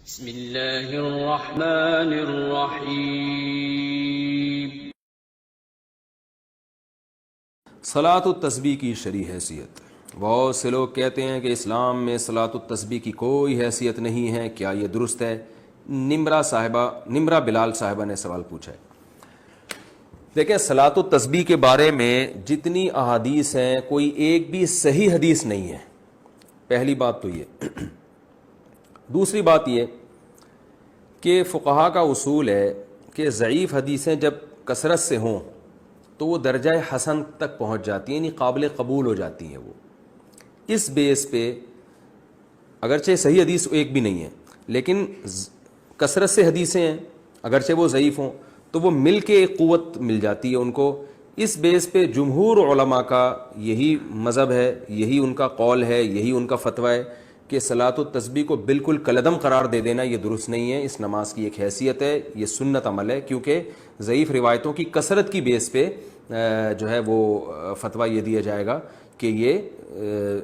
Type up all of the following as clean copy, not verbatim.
بسم اللہ الرحمن الرحیم۔ صلاۃ التسبیح کی شرعی حیثیت۔ بہت سے لوگ کہتے ہیں کہ اسلام میں صلاۃ التسبیح کی کوئی حیثیت نہیں ہے، کیا یہ درست ہے؟ نمرہ بلال صاحبہ نے سوال پوچھا ہے۔ دیکھیں، صلاۃ التسبیح کے بارے میں جتنی احادیث ہیں کوئی ایک بھی صحیح حدیث نہیں ہے، پہلی بات تو یہ۔ دوسری بات یہ کہ فقہا کا اصول ہے کہ ضعیف حدیثیں جب کثرت سے ہوں تو وہ درجہ حسن تک پہنچ جاتی ہیں، یعنی قابل قبول ہو جاتی ہیں۔ وہ اس بیس پہ اگرچہ صحیح حدیث ایک بھی نہیں ہے، لیکن کثرت سے حدیثیں ہیں، اگرچہ وہ ضعیف ہوں تو وہ مل کے ایک قوت مل جاتی ہے ان کو۔ اس بیس پہ جمہور علماء کا یہی مذہب ہے، یہی ان کا قول ہے، یہی ان کا فتویٰ ہے کہ صلاۃ التسبیح کو بالکل کالعدم قرار دے دینا یہ درست نہیں ہے۔ اس نماز کی ایک حیثیت ہے، یہ سنت عمل ہے، کیونکہ ضعیف روایتوں کی کثرت کی بیس پہ جو ہے وہ فتویٰ یہ دیا جائے گا کہ یہ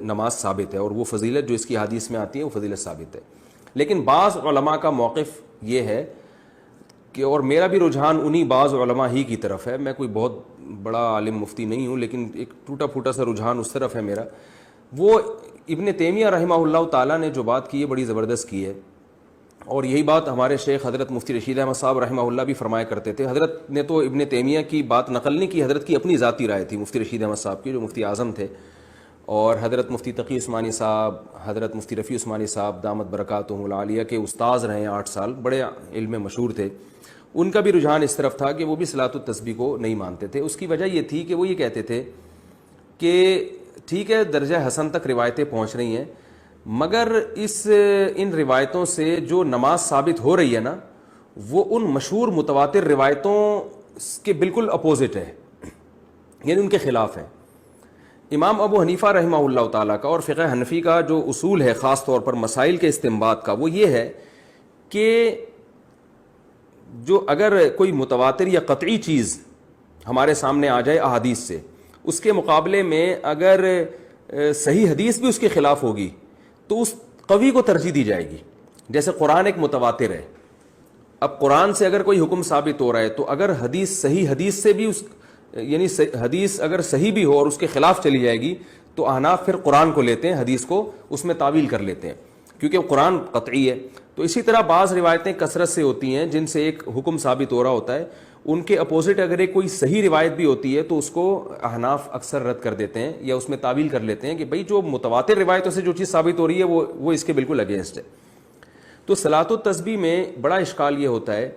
نماز ثابت ہے، اور وہ فضیلت جو اس کی حدیث میں آتی ہے وہ فضیلت ثابت ہے۔ لیکن بعض علماء کا موقف یہ ہے کہ، اور میرا بھی رجحان انہی بعض علماء ہی کی طرف ہے، میں کوئی بہت بڑا عالم مفتی نہیں ہوں، لیکن ایک ٹوٹا پھوٹا سا رجحان اس طرف ہے میرا۔ وہ ابن تیمیہ رحمہ اللہ تعالیٰ نے جو بات کی ہے بڑی زبردست کی ہے، اور یہی بات ہمارے شیخ حضرت مفتی رشید احمد صاحب رحمہ اللہ بھی فرمایا کرتے تھے۔ حضرت نے تو ابن تیمیہ کی بات نقل نہیں کی، حضرت کی اپنی ذاتی رائے تھی مفتی رشید احمد صاحب کی، جو مفتی اعظم تھے، اور حضرت مفتی تقی عثمانی صاحب، حضرت مفتی رفیع عثمانی صاحب دامت برکاتہم العالیہ کے استاذ رہے ہیں 8 سال، بڑے علم میں مشہور تھے۔ ان کا بھی رجحان اس طرف تھا کہ وہ بھی صلاۃ التسبیح کو نہیں مانتے تھے۔ اس کی وجہ یہ تھی کہ وہ یہ کہتے تھے کہ ٹھیک ہے درجہ حسن تک روایتیں پہنچ رہی ہیں، مگر ان روایتوں سے جو نماز ثابت ہو رہی ہے نا، وہ ان مشہور متواتر روایتوں کے بالکل اپوزٹ ہے، یعنی ان کے خلاف ہے۔ امام ابو حنیفہ رحمہ اللہ تعالیٰ کا اور فقہ حنفی کا جو اصول ہے خاص طور پر مسائل کے استنباط کا، وہ یہ ہے کہ جو اگر کوئی متواتر یا قطعی چیز ہمارے سامنے آ جائے احادیث سے، اس کے مقابلے میں اگر صحیح حدیث بھی اس کے خلاف ہوگی تو اس قوی کو ترجیح دی جائے گی۔ جیسے قرآن ایک متواتر ہے، اب قرآن سے اگر کوئی حکم ثابت ہو رہا ہے تو اگر حدیث صحیح حدیث سے بھی یعنی حدیث اگر صحیح بھی ہو اور اس کے خلاف چلی جائے گی تو احناف پھر قرآن کو لیتے ہیں، حدیث کو اس میں تعویل کر لیتے ہیں، کیونکہ قرآن قطعی ہے۔ تو اسی طرح بعض روایتیں کثرت سے ہوتی ہیں جن سے ایک حکم ثابت ہو رہا ہوتا ہے، ان کے اپوزٹ اگر ایک کوئی صحیح روایت بھی ہوتی ہے تو اس کو احناف اکثر رد کر دیتے ہیں یا اس میں تعویل کر لیتے ہیں کہ بھئی جو متواتر روایتوں سے جو چیز ثابت ہو رہی ہے وہ اس کے بالکل اگینسٹ ہے۔ تو صلاۃ التسبیح میں بڑا اشکال یہ ہوتا ہے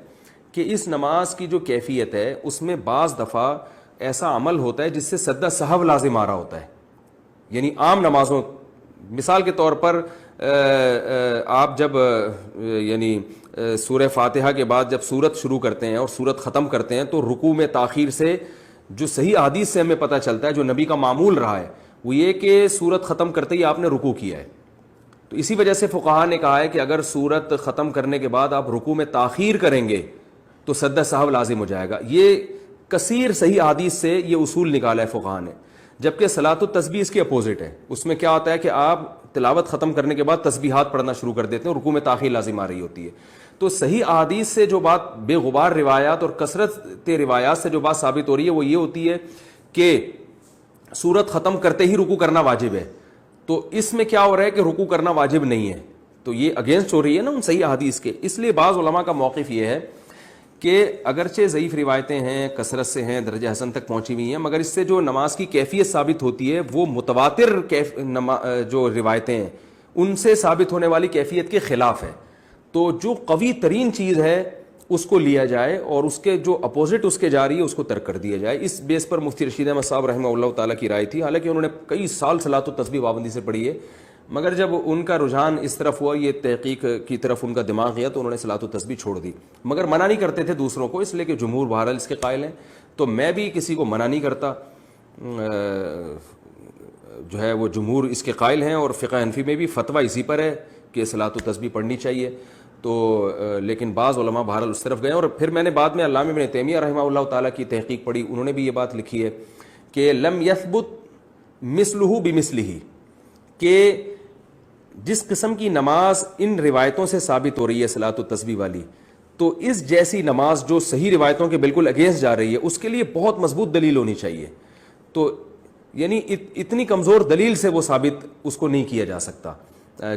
کہ اس نماز کی جو کیفیت ہے اس میں بعض دفعہ ایسا عمل ہوتا ہے جس سے سجدہ سہو لازم آ رہا ہوتا ہے، یعنی عام نمازوں، مثال کے طور پر آپ جب یعنی سورہ فاتحہ کے بعد جب سورت شروع کرتے ہیں اور سورت ختم کرتے ہیں تو رکوع میں تاخیر سے جو صحیح حدیث سے ہمیں پتہ چلتا ہے، جو نبی کا معمول رہا ہے، وہ یہ کہ سورت ختم کرتے ہی آپ نے رکوع کیا ہے۔ تو اسی وجہ سے فقہا نے کہا ہے کہ اگر سورت ختم کرنے کے بعد آپ رکوع میں تاخیر کریں گے تو سجدہ سہو لازم ہو جائے گا۔ یہ کثیر صحیح حدیث سے یہ اصول نکالا ہے فقہا نے، جبکہ صلاۃ التسبیح اس کے اپوزٹ ہے۔ اس میں کیا ہوتا ہے کہ آپ تلاوت ختم کرنے کے بعد تسبیحات پڑھنا شروع کر دیتے ہیں، رکوع میں تاخیر لازم آ رہی ہوتی ہے۔ تو صحیح احادیث سے جو بات بے غبار روایات اور کثرت روایات سے جو بات ثابت ہو رہی ہے وہ یہ ہوتی ہے کہ سورت ختم کرتے ہی رکوع کرنا واجب ہے۔ تو اس میں کیا ہو رہا ہے کہ رکوع کرنا واجب نہیں ہے، تو یہ اگینسٹ ہو رہی ہے نا ان صحیح احادیث کے۔ اس لیے بعض علماء کا موقف یہ ہے کہ اگرچہ ضعیف روایتیں ہیں، کثرت سے ہیں، درجہ حسن تک پہنچی ہوئی ہیں، مگر اس سے جو نماز کی کیفیت ثابت ہوتی ہے وہ متواتر جو روایتیں ہیں ان سے ثابت ہونے والی کیفیت کے خلاف ہے۔ تو جو قوی ترین چیز ہے اس کو لیا جائے اور اس کے جو اپوزٹ اس کے جا رہی ہے اس کو ترک کر دیا جائے۔ اس بیس پر مفتی رشید احمد صاحب رحمہ اللہ تعالیٰ کی رائے تھی، حالانکہ انہوں نے کئی سال صلاۃ التسبیح پابندی سے پڑھی ہے، مگر جب ان کا رجحان اس طرف ہوا، یہ تحقیق کی طرف ان کا دماغ گیا، تو انہوں نے صلاۃ التسبیح چھوڑ دی، مگر منع نہیں کرتے تھے دوسروں کو، اس لیے کہ جمہور بہرحال اس کے قائل ہیں۔ تو میں بھی کسی کو منع نہیں کرتا، جو ہے وہ جمہور اس کے قائل ہیں، اور فقہ حنفی میں بھی فتویٰ اسی پر ہے کہ صلاۃ التسبیح پڑھنی چاہیے۔ تو لیکن بعض علماء بہرحال اس طرف گئے، اور پھر میں نے بعد میں علامہ ابن تیمیہ رحمہ اللہ تعالیٰ کی تحقیق پڑھی، انہوں نے بھی یہ بات لکھی ہے کہ لم یثبت مثلہ بمثلہ، کہ جس قسم کی نماز ان روایتوں سے ثابت ہو رہی ہے صلاۃ التسبیح والی، تو اس جیسی نماز جو صحیح روایتوں کے بالکل اگینسٹ جا رہی ہے اس کے لیے بہت مضبوط دلیل ہونی چاہیے. تو یعنی اتنی کمزور دلیل سے وہ ثابت اس کو نہیں کیا جا سکتا،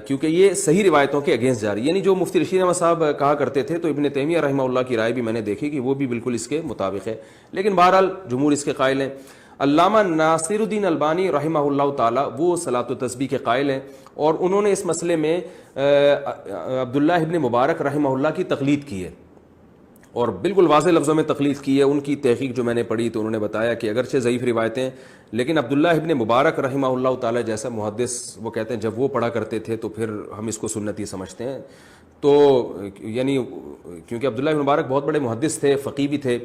کیونکہ یہ صحیح روایتوں کے اگینسٹ جا رہی ہے. یعنی جو مفتی رشید احمد صاحب کہا کرتے تھے، تو ابن تیمیہ رحمہ اللہ کی رائے بھی میں نے دیکھی کہ وہ بھی بالکل اس کے مطابق ہے، لیکن بہرحال جمہور اس کے قائل ہیں. علامہ ناصر الدین البانی رحمہ اللہ تعالی وہ صلاۃ التسبیح کے قائل ہیں، اور انہوں نے اس مسئلے میں عبداللہ ابن مبارک رحمہ اللہ کی تقلید کی ہے، اور بالکل واضح لفظوں میں تقلید کی ہے. ان کی تحقیق جو میں نے پڑھی تو انہوں نے بتایا کہ اگرچہ ضعیف روایتیں، لیکن عبداللہ ابن مبارک رحمہ اللہ تعالی جیسا محدث، وہ کہتے ہیں جب وہ پڑھا کرتے تھے تو پھر ہم اس کو سنتی سمجھتے ہیں. تو یعنی کیونکہ عبداللہ ابن مبارک بہت بڑے محدث تھے، فقیہ بھی تھے،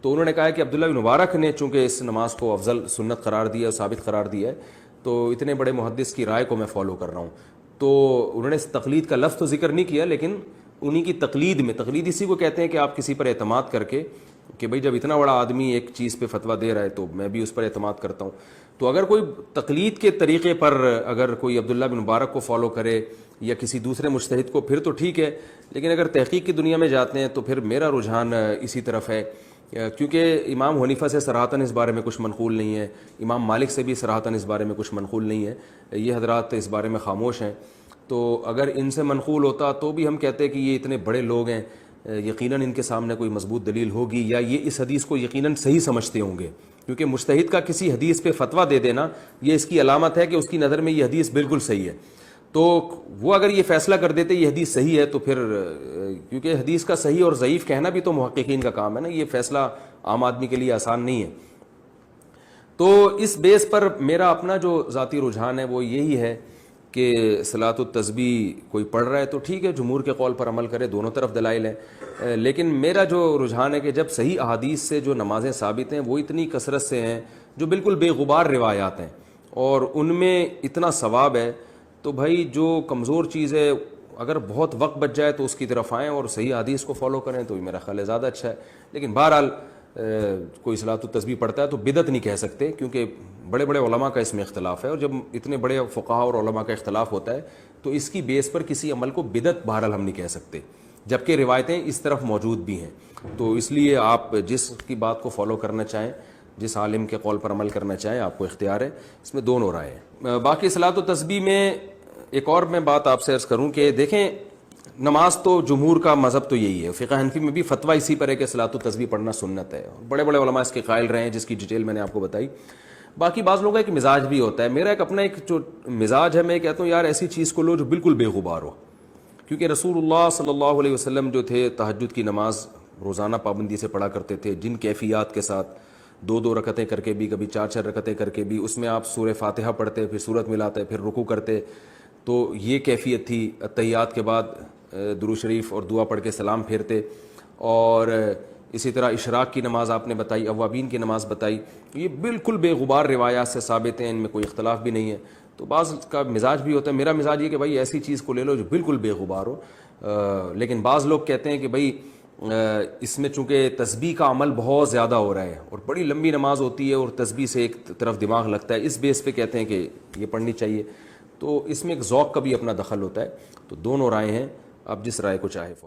تو انہوں نے کہا کہ عبداللہ بن مبارک نے چونکہ اس نماز کو افضل سنت قرار دیا اور ثابت قرار دیا ہے، تو اتنے بڑے محدث کی رائے کو میں فالو کر رہا ہوں. تو انہوں نے اس تقلید کا لفظ تو ذکر نہیں کیا، لیکن انہی کی تقلید میں، تقلید اسی کو کہتے ہیں کہ آپ کسی پر اعتماد کر کے کہ بھئی جب اتنا بڑا آدمی ایک چیز پہ فتویٰ دے رہا ہے تو میں بھی اس پر اعتماد کرتا ہوں. تو اگر کوئی تقلید کے طریقے پر اگر کوئی عبداللہ بن مبارک کو فالو کرے یا کسی دوسرے مجتہد کو، پھر تو ٹھیک ہے، لیکن اگر تحقیق کی دنیا میں جاتے ہیں تو پھر میرا رجحان اسی طرف ہے، کیونکہ امام حنیفہ سے صراحتاً اس بارے میں کچھ منقول نہیں ہے، امام مالک سے بھی صراحتاً اس بارے میں کچھ منقول نہیں ہے، یہ حضرات اس بارے میں خاموش ہیں. تو اگر ان سے منقول ہوتا تو بھی ہم کہتے کہ یہ اتنے بڑے لوگ ہیں، یقیناً ان کے سامنے کوئی مضبوط دلیل ہوگی، یا یہ اس حدیث کو یقیناً صحیح سمجھتے ہوں گے. کیونکہ مجتہد کا کسی حدیث پہ فتویٰ دے دینا یہ اس کی علامت ہے کہ اس کی نظر میں یہ حدیث بالکل صحیح ہے. تو وہ اگر یہ فیصلہ کر دیتے یہ حدیث صحیح ہے، تو پھر کیونکہ حدیث کا صحیح اور ضعیف کہنا بھی تو محققین کا کام ہے نا، یہ فیصلہ عام آدمی کے لیے آسان نہیں ہے. تو اس بیس پر میرا اپنا جو ذاتی رجحان ہے وہ یہی ہے کہ صلاۃ التسبیح کوئی پڑھ رہا ہے تو ٹھیک ہے، جمہور کے قول پر عمل کرے، دونوں طرف دلائل ہیں. لیکن میرا جو رجحان ہے کہ جب صحیح احادیث سے جو نمازیں ثابت ہیں وہ اتنی کثرت سے ہیں، جو بالکل بے غبار روایات ہیں اور ان میں اتنا ثواب ہے، تو بھائی جو کمزور چیز ہے اگر بہت وقت بچ جائے تو اس کی طرف آئیں اور صحیح حدیث کو فالو کریں، تو یہ میرا خیال ہے زیادہ اچھا ہے. لیکن بہرحال کوئی صلاۃ التسبیح پڑھتا ہے تو بدعت نہیں کہہ سکتے، کیونکہ بڑے بڑے علماء کا اس میں اختلاف ہے، اور جب اتنے بڑے فقہاء اور علماء کا اختلاف ہوتا ہے تو اس کی بیس پر کسی عمل کو بدعت بہرحال ہم نہیں کہہ سکتے، جبکہ روایتیں اس طرف موجود بھی ہیں. تو اس لیے آپ جس کی بات کو فالو کرنا چاہیں، جس عالم کے قول پر عمل کرنا چاہیں، آپ کو اختیار ہے. اس میں دونوں رائے ہیں. باقی صلاۃ التسبیح میں ایک اور میں بات آپ سے عرض کروں کہ دیکھیں، نماز تو جمہور کا مذہب تو یہی ہے، فقہ حنفی میں بھی فتویٰ اسی پر ہے کہ صلاۃ التسبیح پڑھنا سنت ہے، بڑے بڑے علماء اس کے قائل رہے ہیں، جس کی ڈیٹیل میں نے آپ کو بتائی. باقی بعض لوگوں کا ایک مزاج بھی ہوتا ہے، میرا ایک اپنا ایک جو مزاج ہے، میں کہتا ہوں یار ایسی چیز کو لو جو بالکل بے غبار ہو. کیونکہ رسول اللہ صلی اللہ علیہ وسلم جو تھے تہجد کی نماز روزانہ پابندی سے پڑھا کرتے تھے، جن کیفیات کے ساتھ، 2 رکعتیں کر کے بھی، کبھی 4 رکعتیں کر کے بھی، اس میں آپ سورہ فاتحہ پڑھتے، پھر سورت ملاتے، پھر رکوع کرتے. تو یہ کیفیت تھی. اتحیات کے بعد درود شریف اور دعا پڑھ کے سلام پھیرتے. اور اسی طرح اشراق کی نماز آپ نے بتائی، اوابین کی نماز بتائی، یہ بالکل بے غبار روایات سے ثابت ہیں، ان میں کوئی اختلاف بھی نہیں ہے. تو بعض کا مزاج بھی ہوتا ہے، میرا مزاج یہ کہ بھائی ایسی چیز کو لے لو جو بالکل بے غبار ہو. لیکن بعض لوگ کہتے ہیں کہ بھائی اس میں چونکہ تسبیح کا عمل بہت زیادہ ہو رہا ہے اور بڑی لمبی نماز ہوتی ہے اور تسبیح سے ایک طرف دماغ لگتا ہے، اس بیس پہ کہتے ہیں کہ یہ پڑھنی چاہیے. تو اس میں ایک ذوق کا بھی اپنا دخل ہوتا ہے. تو دونوں رائے ہیں، آپ جس رائے کو چاہے فالو